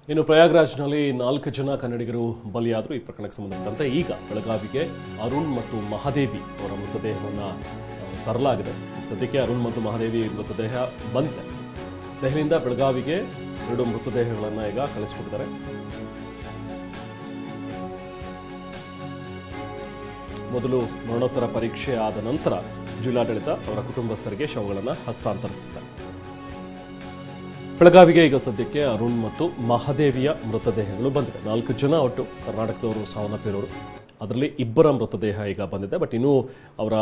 ಇನ್ನು ಪ್ರಯಾಗ್ರಾಜ್ನಲ್ಲಿ 4 ಜನ ಕನ್ನಡಿಗರು ಬಲಿಯಾದರು. ಈ ಪ್ರಕರಣಕ್ಕೆ ಸಂಬಂಧಪಟ್ಟಂತೆ ಈಗ ಬೆಳಗಾವಿಗೆ ಅರುಣ್ ಮತ್ತು ಮಹಾದೇವಿ ಅವರ ಮೃತದೇಹವನ್ನು ತರಲಾಗಿದೆ. ಸದ್ಯಕ್ಕೆ ಅರುಣ್ ಮತ್ತು ಮಹಾದೇವಿ ಮೃತದೇಹ ಬಂದಿದೆ. ದೆಹಲಿಯಿಂದ ಬೆಳಗಾವಿಗೆ 2 ಮೃತದೇಹಗಳನ್ನು ಈಗ ಕಳಿಸಿಕೊಟ್ಟಿದ್ದಾರೆ. ಮೊದಲು ಮರಣೋತ್ತರ ಪರೀಕ್ಷೆ ಆದ ನಂತರ ಜಿಲ್ಲಾಡಳಿತ ಅವರ ಕುಟುಂಬಸ್ಥರಿಗೆ ಶವಗಳನ್ನು ಹಸ್ತಾಂತರಿಸುತ್ತಾರೆ. ಬೆಳಗಾವಿಗೆ ಈಗ ಸದ್ಯಕ್ಕೆ ಅರುಣ್ ಮತ್ತು ಮಹಾದೇವಿಯ ಮೃತದೇಹಗಳು ಬಂದಿದೆ. 4 ಜನ ಒಟ್ಟು ಕರ್ನಾಟಕದವರು ಸಾವನ್ನಪ್ಪಿರೋರು. ಅದರಲ್ಲಿ 2 ಮೃತದೇಹ ಈಗ ಬಂದಿದೆ. ಬಟ್ ಇನ್ನೂ ಅವರ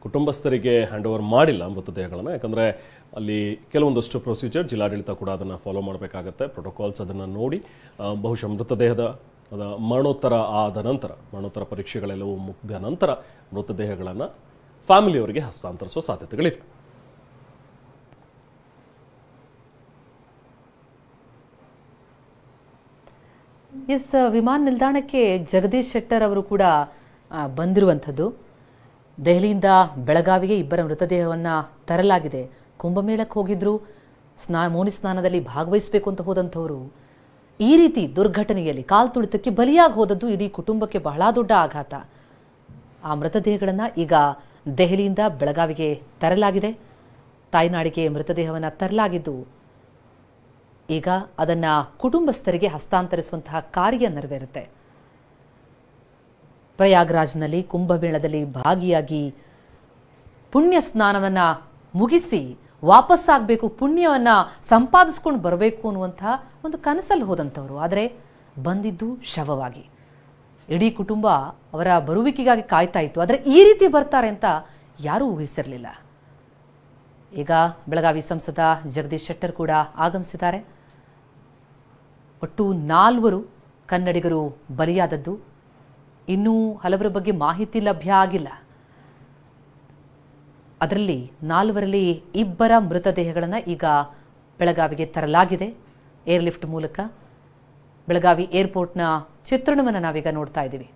ಕುಟುಂಬಸ್ಥರಿಗೆ ಹ್ಯಾಂಡ್ ಓವರ್ ಮಾಡಿಲ್ಲ ಮೃತದೇಹಗಳನ್ನು. ಯಾಕಂದರೆ ಅಲ್ಲಿ ಕೆಲವೊಂದಷ್ಟು ಪ್ರೊಸೀಜರ್ ಜಿಲ್ಲಾಡಳಿತ ಕೂಡ ಅದನ್ನು ಫಾಲೋ ಮಾಡಬೇಕಾಗತ್ತೆ. ಪ್ರೋಟೋಕಾಲ್ಸ್ ಅದನ್ನು ನೋಡಿ ಬಹುಶಃ ಮೃತದೇಹದ ಮರಣೋತ್ತರ ಆದ ನಂತರ, ಮರಣೋತ್ತರ ಪರೀಕ್ಷೆಗಳೆಲ್ಲವೂ ಮುಗಿದ ನಂತರ ಮೃತದೇಹಗಳನ್ನು ಫ್ಯಾಮಿಲಿಯವರಿಗೆ ಹಸ್ತಾಂತರಿಸುವ ಸಾಧ್ಯತೆಗಳಿವೆ. ಎಸ್, ವಿಮಾನ ನಿಲ್ದಾಣಕ್ಕೆ ಜಗದೀಶ್ ಶೆಟ್ಟರ್ ಅವರು ಕೂಡ ಬಂದಿರುವಂಥದ್ದು. ದೆಹಲಿಯಿಂದ ಬೆಳಗಾವಿಗೆ 2 ಮೃತದೇಹವನ್ನು ತರಲಾಗಿದೆ. ಕುಂಭಮೇಳಕ್ಕೆ ಹೋಗಿದ್ರು, ಮೋನಿ ಸ್ನಾನದಲ್ಲಿ ಭಾಗವಹಿಸಬೇಕು ಅಂತ ಹೋದಂಥವರು ಈ ರೀತಿ ದುರ್ಘಟನೆಯಲ್ಲಿ ಕಾಲ್ತುಳಿತಕ್ಕೆ ಬಲಿಯಾಗಿ ಹೋದದ್ದು ಇಡೀ ಕುಟುಂಬಕ್ಕೆ ಬಹಳ ದೊಡ್ಡ ಆಘಾತ. ಆ ಮೃತದೇಹಗಳನ್ನು ಈಗ ದೆಹಲಿಯಿಂದ ಬೆಳಗಾವಿಗೆ ತರಲಾಗಿದೆ. ತಾಯ್ನಾಡಿಗೆ ಮೃತದೇಹವನ್ನು ತರಲಾಗಿದ್ದು ಈಗ ಅದನ್ನು ಕುಟುಂಬಸ್ಥರಿಗೆ ಹಸ್ತಾಂತರಿಸುವಂತಹ ಕಾರ್ಯ ನೆರವೇರುತ್ತೆ. ಪ್ರಯಾಗ್ರಾಜ್ನಲ್ಲಿ ಕುಂಭಮೇಳದಲ್ಲಿ ಭಾಗಿಯಾಗಿ ಪುಣ್ಯ ಸ್ನಾನವನ್ನು ಮುಗಿಸಿ ವಾಪಸ್ಸಾಗಬೇಕು, ಪುಣ್ಯವನ್ನು ಸಂಪಾದಿಸ್ಕೊಂಡು ಬರಬೇಕು ಅನ್ನುವಂತಹ ಒಂದು ಕನಸಲ್ಲಿ ಹೋದಂಥವ್ರು. ಆದರೆ ಬಂದಿದ್ದು ಶವವಾಗಿ. ಇಡೀ ಕುಟುಂಬ ಅವರ ಬರುವಿಕೆಗಾಗಿ ಕಾಯ್ತಾ ಇತ್ತು. ಆದರೆ ಈ ರೀತಿ ಬರ್ತಾರೆ ಅಂತ ಯಾರೂ ಊಹಿಸಿರಲಿಲ್ಲ. ಈಗ ಬೆಳಗಾವಿ ಸಂಸದ ಜಗದೀಶ್ ಶೆಟ್ಟರ್ ಕೂಡ ಆಗಮಿಸಿದ್ದಾರೆ. ಒಟ್ಟು 4 ಕನ್ನಡಿಗರು ಬಲಿಯಾದದ್ದು. ಇನ್ನೂ ಹಲವರ ಬಗ್ಗೆ ಮಾಹಿತಿ ಲಭ್ಯ ಆಗಿಲ್ಲ. ಅದರಲ್ಲಿ 4ರಲ್ಲಿ 2 ಮೃತದೇಹಗಳನ್ನು ಈಗ ಬೆಳಗಾವಿಗೆ ತರಲಾಗಿದೆ ಏರ್ಲಿಫ್ಟ್ ಮೂಲಕ. ಬೆಳಗಾವಿ ಏರ್ಪೋರ್ಟ್ನ ಚಿತ್ರಣವನ್ನು ನಾವೀಗ ನೋಡ್ತಾ ಇದ್ದೀವಿ.